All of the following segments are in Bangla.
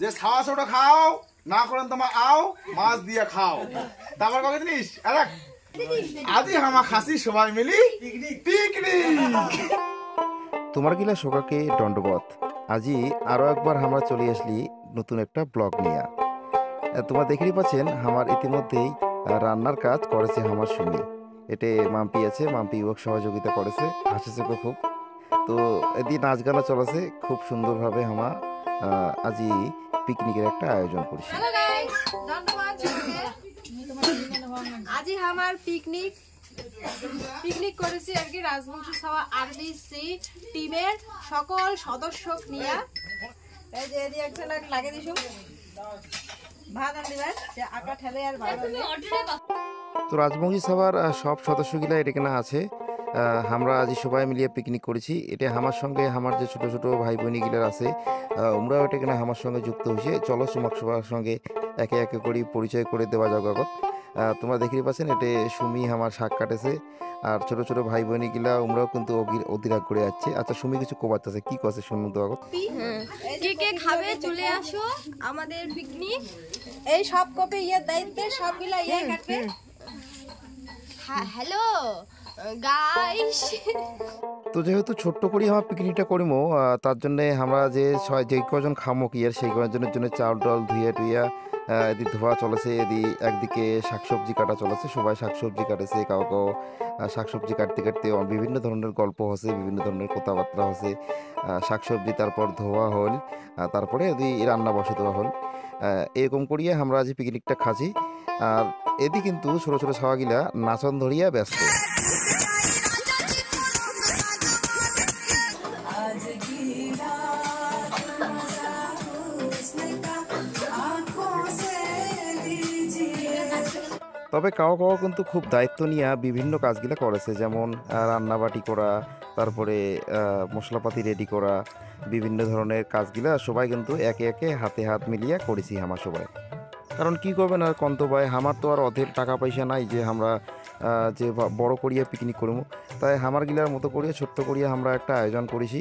যে ছাওয়া ছোট খাও না করেন তোমার আও মাছ দিয়ে খাও তারপর কবে জিনিস আজি হামা খাসি সবাই মিলি পিকনিক। তোমার গিলা সকাকে দণ্ডবত। আজি আরো একবার আমরা চলে আসলি নতুন একটা ব্লগ নিয়ে। তোমরা দেখেই পাচ্ছেন আমার ইতিমধ্যেই রান্নার কাজ করেছে আমার সুমি। এতে মাম্পি আছে, মাম্পি ওক সহযোগিতা করেছে, হাসিছে খুব। তো এদিন নাচ গানা চলেছে খুব সুন্দরভাবে। আমরা আজি পিকনিকের একটা আয়োজন করছি। আজি আমার পিকনিক করেছি আর কি রাজবংশী ছাওয়া আরবিসি টিমের সকল সদস্য নিয়ে। এই যে এদি একজন লাগে দিছু ভাত আনদিবার যে আটা ঠেলে আর ভাত। তো রাজবংশী ছাওয়ার সব সদস্যগুলা এখানে আছে। আমরা আজ সবাই মিলিয়ে পিকনিক করেছি। এটা আমার সঙ্গে আমার যে ছোট ছোট ভাই বোনিগুলার আছে ওরাও এটা কিনা আমার সঙ্গে যুক্ত হয়েছে। চলো তোমার সবার সঙ্গে একে একে করে পরিচয় করে দেওয়া জগৎ। তোমরা দেখতেই পাচ্ছেন এটা সুমি আমার শাক কাটেছে আর ছোট ছোট ভাই বোনিগুলা ওমরাও কিন্তু অতিরাগ করে যাচ্ছে। আচ্ছা সুমি কিছু কোবাচ্ছে কি করছে শুনুন তো আগত। কে কে খাবে চলে আসো আমাদের পিকনিক। এই সব কপি ইয়ার দায়িত্বে সবগুলা ইয়ে কাটবে। Hello guys. তো যেহেতু ছোট্ট করি আমার পিকনিকটা করিমো তার জন্য আমরা যে কজন খামো কি আর সেই কজনের জন্য চাউল টাউল ধুয়ে টুইয়া এদিক ধোয়া চলেছে। একদিকে শাকসবজি কাটা চলেছে, সবাই শাকসবজি কাটেছে। কাউ কাউ শাকসবজি কাটতে কাটতে বিভিন্ন ধরনের গল্প হচ্ছে, বিভিন্ন ধরনের কথাবার্তা হচ্ছে। শাকসবজি তারপর ধোয়া হল, তারপরে রান্না বসে দেওয়া হল। এরকম করিয়ে আমরা আজ পিকনিকটা খাচ্ছি। আর এদি কিন্তু ছোট ছোট ছাওয়াগিলা নাচন ধরিয়া ব্যস্ত। তবে কাও কাও কিন্তু খুব দায়িত্ব নিয়ে বিভিন্ন কাজগুলো করেছে, যেমন রান্নাবাটি করা, তারপরে মশলাপাতি রেডি করা, বিভিন্ন ধরনের কাজগুলা সবাই কিন্তু একে একে হাতে হাত মিলিয়ে করেছি আমার সবাই। কারণ কি করবেন আর কন্ত ভাই, আমার তো আর অধের টাকা পয়সা নাই যে আমরা যে বড় করিয়া পিকনিক করব। তাই হামার গিলার মতো করিয়া ছোট্ট করিয়া আমরা একটা আয়োজন করেছি।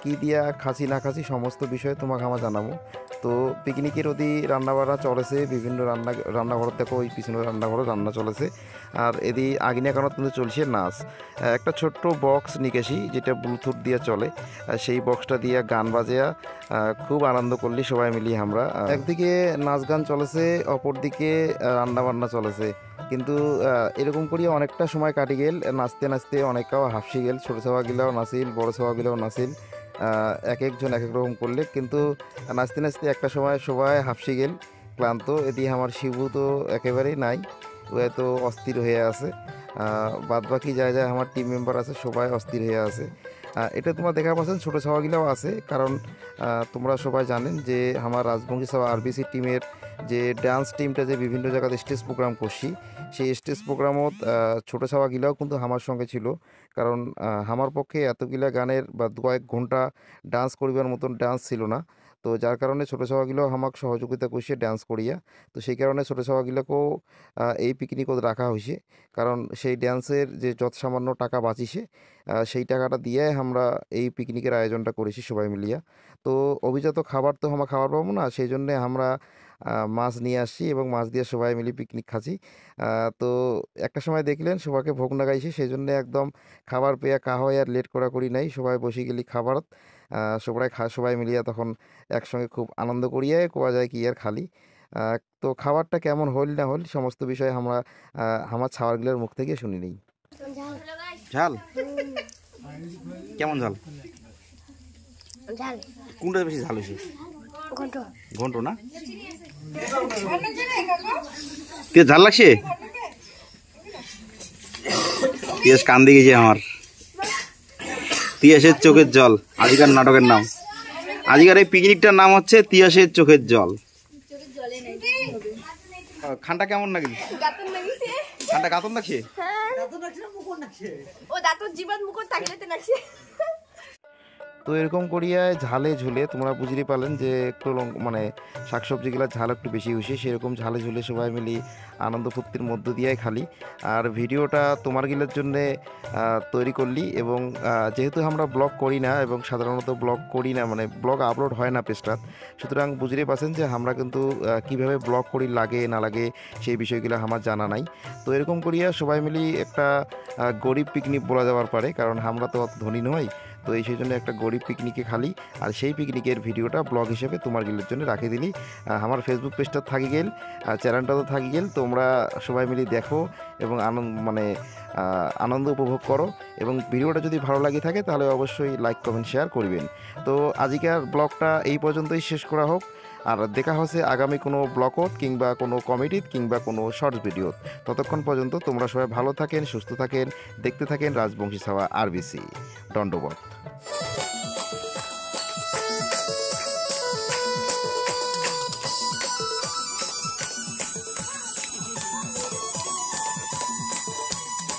কি দিয়া খাসি না খাসি সমস্ত বিষয়ে তোমাকে আমরা জানাবো। তো পিকনিকের রান্নাবাড়া চলেছে, বিভিন্ন রান্নাঘর দেখো, ওই পিছনের রান্নাঘরও রান্না চলেছে। আর আগুনের কারণে কিন্তু চলছে নাচ। একটা ছোট্ট বক্স নিকেছি যেটা ব্লুটুথ দিয়ে চলে, সেই বক্সটা দিয়ে গান বাজিয়া খুব আনন্দ করলি সবাই মিলিয়ে আমরা। একদিকে নাচ গান চলেছে, অপরদিকে রান্না বান্না চলেছে। কিন্তু এরকম করিয়া অনেকটা সময় কাটি গেল, নাচতে নাচতে অনেকটাও হাফসি গেল। ছোটো ছাওয়াগুলাও নাচিল, বড়ো ছাওয়াগুলাও নাচিল, এক একজন এক এক রকম করলে। কিন্তু নাচতে নাচতে একটা সময় সবাই হাফসি গেল, ক্লান্ত। এদিকে আমার শিবু তো একেবারেই নাই, ও এত অস্থির হয়ে আছে। বাদ বাকি যায় আমার টিম মেম্বার আছে সবাই অস্থির হয়ে আছে। এটা তোমরা দেখা পাচ্ছেন ছোটো ছাওয়াগুলাও আছে, কারণ তোমরা সবাই জানেন যে আমার রাজবংশী ছাওয়া আরবিসি টিমের যে ডান্স টিমটা যে বিভিন্ন জায়গাতে স্টেজ প্রোগ্রাম করছি, সেই স্টেজ প্রোগ্রামত ছোটো ছাওয়াগুলাও কিন্তু আমার সঙ্গে ছিল। কারণ আমার পক্ষে এতগুলা গানের বা কয়েক ঘন্টা ডান্স করিবার মতন ডান্স ছিল না। তো যার কারণে ছোটো ছাওয়াগুলো আমাকে সহযোগিতা করছে ডান্স করিয়া। তো সেই কারণে ছোটো ছাওয়াগুলোকেও এই পিকনিকত রাখা হয়েছে। কারণ সেই ডান্সের যে যত সামান্য টাকা বাঁচিছে সেই টাকাটা দিয়ে আমরা এই পিকনিকের আয়োজনটা করেছি সবাই মিলিয়া। তো অভিজাত খাবার তো আমরা খাবার পাবো না, সেই জন্যে আমরা মাছ নিয়ে আসছি এবং মাছ দিয়ে সবাই মিলে পিকনিক খাচ্ছি। তো একটা সময় দেখলেন সবাইকে ভোগ লাগাইছি, সেই জন্য একদম খাবার পেয়ে হয় আর লেট করি নাই, সবাই বসে গেলি খাবারত। সবাই মিলিয়া তখন একসঙ্গে খুব আনন্দ করিয়ে কোয়া যায় কি আর খালি। তো খাবারটা কেমন হল না হল সমস্ত বিষয়ে আমরা আমার ছাওয়ারগুলোর মুখ থেকে শুনি নেই। ঝাল কেমন? ঝাল কোনটা বেশি ঝাল হয়েছে? ঘন্ট না? ঝাল লাগছে? পেঁয়াজ কান দিয়ে গেছে আমার। তিয়াসের চোখের জল আজিকার নাটকের নাম। আজিকার এই পিকনিকটার নাম হচ্ছে তিয়াসের চোখের জল। খানটা কেমন নাকি? খানটা গাতন লাগছে? তো এরকম করিয়া ঝালে ঝুলে তোমরা বুঝতে পারলেন যে একটু মানে শাকসবজিগুলো ঝাল একটু বেশি হয়েছে, সেরকম ঝালে ঝুলে সবাই মিলি আনন্দ ফুর্তির মধ্য দিয়েই খালি। আর ভিডিওটা তোমার গিলের জন্যে তৈরি করলি, এবং যেহেতু আমরা ব্লগ করি না এবং সাধারণত ব্লগ করি না, মানে ব্লগ আপলোড হয় না পেজটাত, সুতরাং বুঝতেই পারছেন যে আমরা কিন্তু কিভাবে ব্লগ করি লাগে না লাগে সেই বিষয়গুলো আমার জানা নাই। তো এরকম করিয়া সবাই মিলি একটা গরিব পিকনিক বলা যাওয়ার পারে, কারণ আমরা তো অত ধনী নই। তো এই সেই জন্য একটা গরিব পিকনিকে খালি, আর সেই পিকনিকের ভিডিওটা ব্লগ হিসেবে তোমার গিলের জন্য রাখি দিলি। আমার ফেসবুক পেজটা থাকি গেল, চ্যানেলটা তো থাকি গেল, তোমরা সবাই মিলে দেখো এবং আনন্দ উপভোগ করো। এবং ভিডিওটা যদি ভালো লাগে থাকে তাহলে অবশ্যই লাইক কমেন্ট শেয়ার করবেন। তো আজকের ব্লগটা এই পর্যন্তই শেষ করা হোক, আর দেখা হচ্ছে আগামী কোনো ব্লগত কিংবা কোনো কমেডিত কিংবা কোনো শর্টস ভিডিওত। ততক্ষণ পর্যন্ত তোমরা সবাই ভালো থাকেন, সুস্থ থাকেন, দেখতে থাকেন রাজবংশী ছাওয়া RBC। দণ্ডবত।